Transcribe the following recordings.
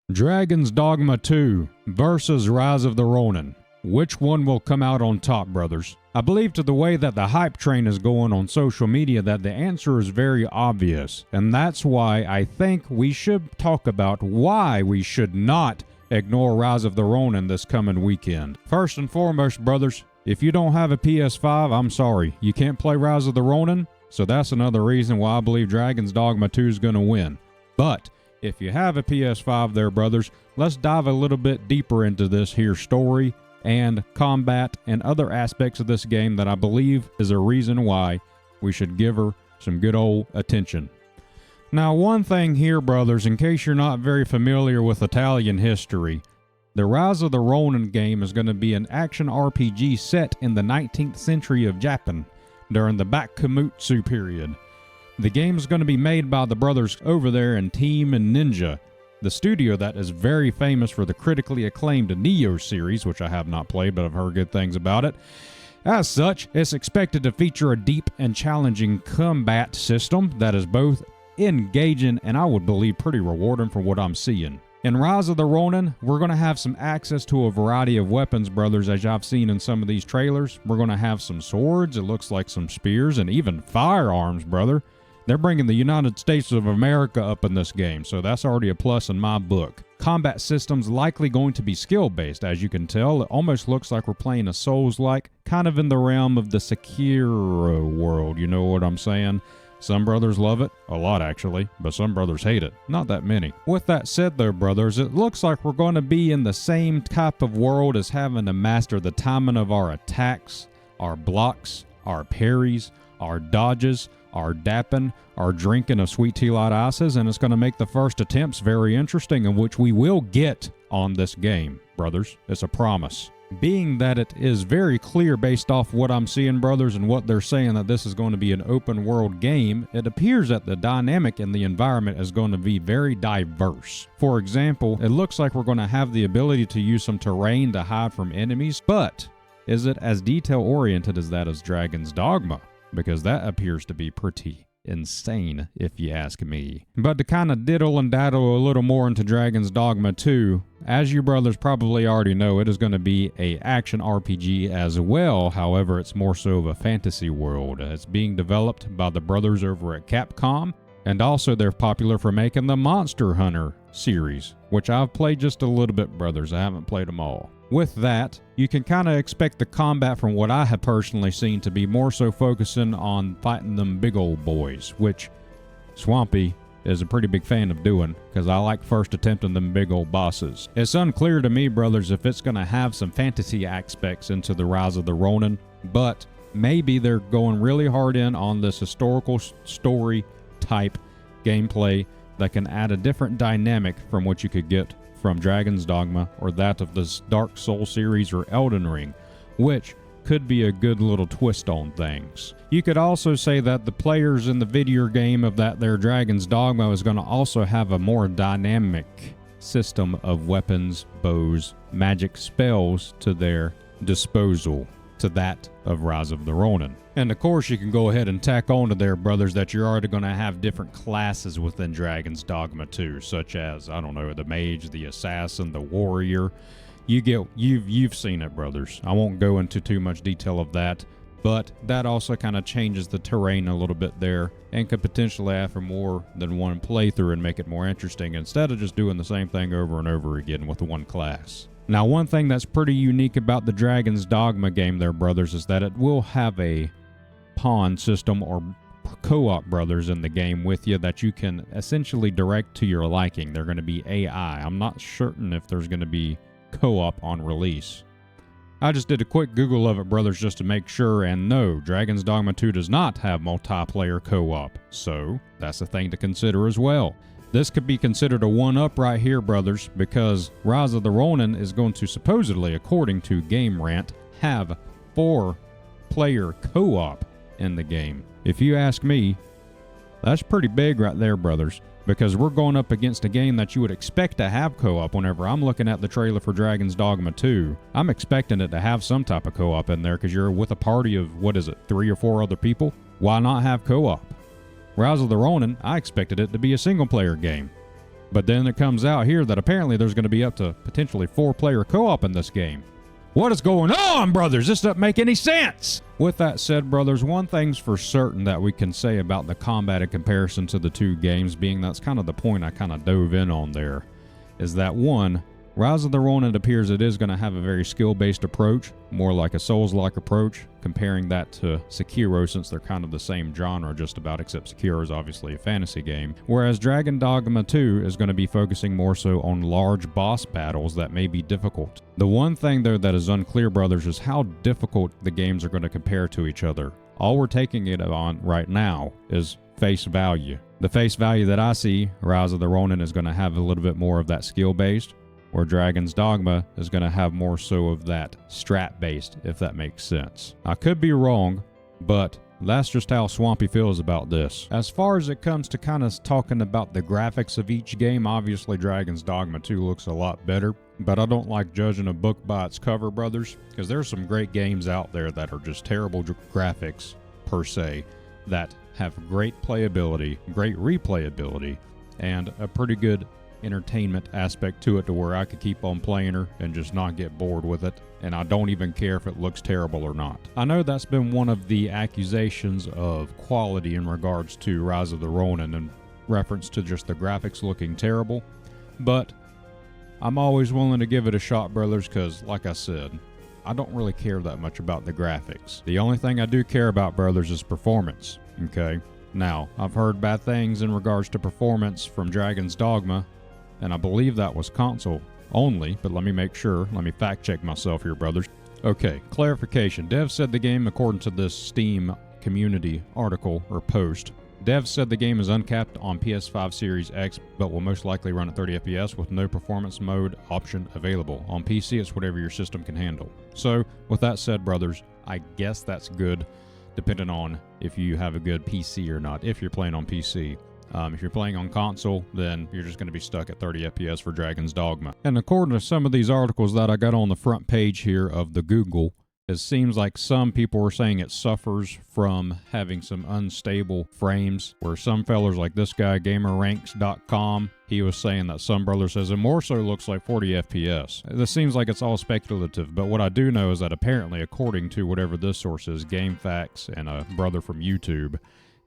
Dragon's Dogma 2 versus Rise of the Ronin. Which one will come out on top, brothers? I believe to the way that the hype train is going on social media that the answer is very obvious, and that's why I think we should talk about why we should not ignore Rise of the Ronin this coming weekend. First and foremost, brothers, if you don't have a PS5, I'm sorry, you can't play Rise of the Ronin, so that's another reason why I believe Dragon's Dogma 2 is going to win. But if you have a PS5 there, brothers, let's dive a little bit deeper into this here story and combat and other aspects of this game that I believe is a reason why we should give her some good old attention. Now, one thing here, brothers, in case you're not very familiar with Italian history, the Rise of the Ronin game is going to be an action RPG set in the 19th century of Japan during the Bakumatsu period. The game is going to be made by the brothers over there in Team Ninja, the studio that is very famous for the critically acclaimed Neo series, which I have not played, but I've heard good things about it. As such, it's expected to feature a deep and challenging combat system that is both engaging and I would believe pretty rewarding from what I'm seeing. In Rise of the Ronin, we're going to have some access to a variety of weapons, brothers, as I've seen in some of these trailers. We're going to have some swords, it looks like some spears, and even firearms, brother. They're bringing the United States of America up in this game, so that's already a plus in my book. Combat systems likely going to be skill-based, as you can tell. It almost looks like we're playing a Souls-like, kind of in the realm of the Sekiro world, you know what I'm saying? Some brothers love it, a lot actually, but some brothers hate it, not that many. With that said though, brothers, it looks like we're going to be in the same type of world as having to master the timing of our attacks, our blocks, our parries, our dodges, our dapping, our drinking of sweet tea light ices, and it's going to make the first attempts very interesting, in which we will get on this game, brothers. It's a promise. Being that it is very clear based off what I'm seeing, brothers, and what they're saying that this is going to be an open world game, it appears that the dynamic in the environment is going to be very diverse. For example, it looks like we're going to have the ability to use some terrain to hide from enemies, but is it as detail oriented as that as Dragon's Dogma? Because that appears to be pretty insane, if you ask me. But to kind of diddle and daddle a little more into Dragon's Dogma 2, as you brothers probably already know, it is going to be a action RPG as well. However, it's more so of a fantasy world. It's being developed by the brothers over at Capcom, and also they're popular for making the Monster Hunter series, which I've played just a little bit, brothers. I haven't played them all. With that, you can kind of expect the combat from what I have personally seen to be more so focusing on fighting them big old boys, which Swampy is a pretty big fan of doing, because I like first attempting them big old bosses. It's unclear to me, brothers, if it's going to have some fantasy aspects into the Rise of the Ronin, but maybe they're going really hard in on this historical story type gameplay that can add a different dynamic from what you could get from Dragon's Dogma or that of the Dark Souls series or Elden Ring, which could be a good little twist on things. You could also say that the players in the video game of that there Dragon's Dogma is going to also have a more dynamic system of weapons, bows, magic spells to their disposal to that of Rise of the Ronin. And of course you can go ahead and tack on to there, brothers, that you're already going to have different classes within Dragon's Dogma 2, such as, I don't know, the mage, the assassin, the warrior. You've seen it, brothers. I won't go into too much detail of that, but that also kind of changes the terrain a little bit there and could potentially add for more than one playthrough and make it more interesting instead of just doing the same thing over and over again with one class. Now, one thing that's pretty unique about the Dragon's Dogma game there, brothers, is that it will have a pawn system or co-op, brothers, in the game with you that you can essentially direct to your liking. They're going to be AI. I'm not certain if there's going to be co-op on release. I just did a quick Google of it, brothers, just to make sure, and no, Dragon's Dogma 2 does not have multiplayer co-op, so that's a thing to consider as well. This could be considered a one-up right here, brothers, because Rise of the Ronin is going to supposedly, according to Game Rant, have 4-player co-op in the game. If you ask me, that's pretty big right there, brothers, because we're going up against a game that you would expect to have co-op. Whenever I'm looking at the trailer for Dragon's Dogma 2, I'm expecting it to have some type of co-op in there because you're with a party of, 3 or 4 other people? Why not have co-op? Rise of the Ronin, I expected it to be a single-player game. But then it comes out here that apparently there's going to be up to potentially 4-player co-op in this game. What is going on, brothers? This doesn't make any sense! With that said, brothers, one thing's for certain that we can say about the combat in comparison to the two games, being that's kind of the point I kind of dove in on there, is that one, Rise of the Ronin, it appears it is going to have a very skill-based approach, more like a Souls-like approach, comparing that to Sekiro since they're kind of the same genre just about, except Sekiro is obviously a fantasy game. Whereas Dragon Dogma 2 is going to be focusing more so on large boss battles that may be difficult. The one thing though that is unclear, brothers, is how difficult the games are going to compare to each other. All we're taking it on right now is face value. The face value that I see, Rise of the Ronin is going to have a little bit more of that skill-based, where Dragon's Dogma is going to have more so of that strat-based, if that makes sense. I could be wrong, but that's just how Swampy feels about this. As far as it comes to kind of talking about the graphics of each game, obviously Dragon's Dogma 2 looks a lot better, but I don't like judging a book by its cover, brothers, because there's some great games out there that are just terrible graphics, per se, that have great playability, great replayability, and a pretty good entertainment aspect to it to where I could keep on playing her and just not get bored with it, and I don't even care if it looks terrible or not. I know that's been one of the accusations of quality in regards to Rise of the Ronin in reference to just the graphics looking terrible, but I'm always willing to give it a shot, brothers, because like I said, I don't really care that much about the graphics. The only thing I do care about, brothers, is performance, okay? Now, I've heard bad things in regards to performance from Dragon's Dogma, and I believe that was console only, but let me make sure. Let me fact check myself here, brothers. Okay, clarification. Dev said the game, according to this Steam community article or post, Dev said the game is uncapped on PS5 Series X, but will most likely run at 30 FPS with no performance mode option available. On PC, it's whatever your system can handle. So, with that said, brothers, I guess that's good, depending on if you have a good PC or not, if you're playing on PC. If you're playing on console, then you're just going to be stuck at 30 FPS for Dragon's Dogma. And according to some of these articles that I got on the front page here of the Google, it seems like some people are saying it suffers from having some unstable frames, where some fellers like this guy, GamerRanks.com, he was saying that some brother says it more so looks like 40 FPS. This seems like it's all speculative, but what I do know is that apparently, according to whatever this source is, GameFAQs and a brother from YouTube,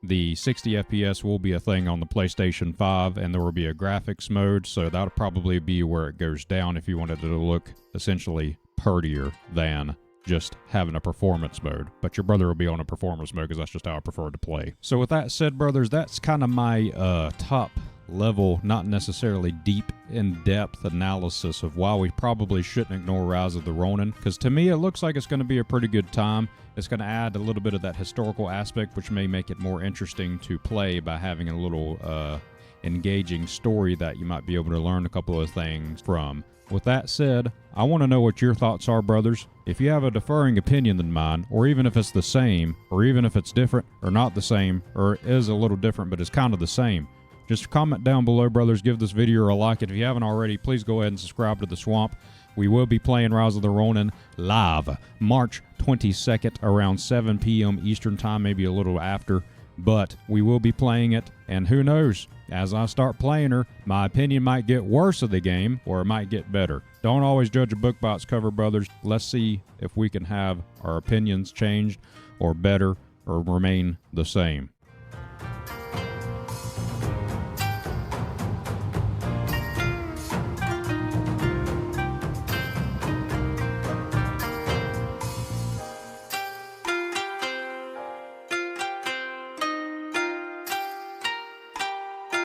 the 60 FPS will be a thing on the PlayStation 5, and there will be a graphics mode, so that'll probably be where it goes down if you wanted it to look essentially prettier than just having a performance mode. But your brother will be on a performance mode because that's just how I prefer to play. So with that said, brothers, that's kind of my top level, not necessarily deep in-depth analysis of why we probably shouldn't ignore Rise of the Ronin, because to me it looks like it's going to be a pretty good time. It's going to add a little bit of that historical aspect, which may make it more interesting to play by having a little engaging story that you might be able to learn a couple of things from. With that said, I want to know what your thoughts are, brothers. If you have a differing opinion than mine, or even if it's the same, or even if it's different, or not the same, or is a little different but is kind of the same, just comment down below, brothers. Give this video a like. If you haven't already, please go ahead and subscribe to The Swamp. We will be playing Rise of the Ronin live March 22nd around 7 p.m. Eastern Time, maybe a little after. But we will be playing it, and who knows, as I start playing her, my opinion might get worse of the game, or it might get better. Don't always judge a book by its cover, brothers. Let's see if we can have our opinions changed, or better, or remain the same.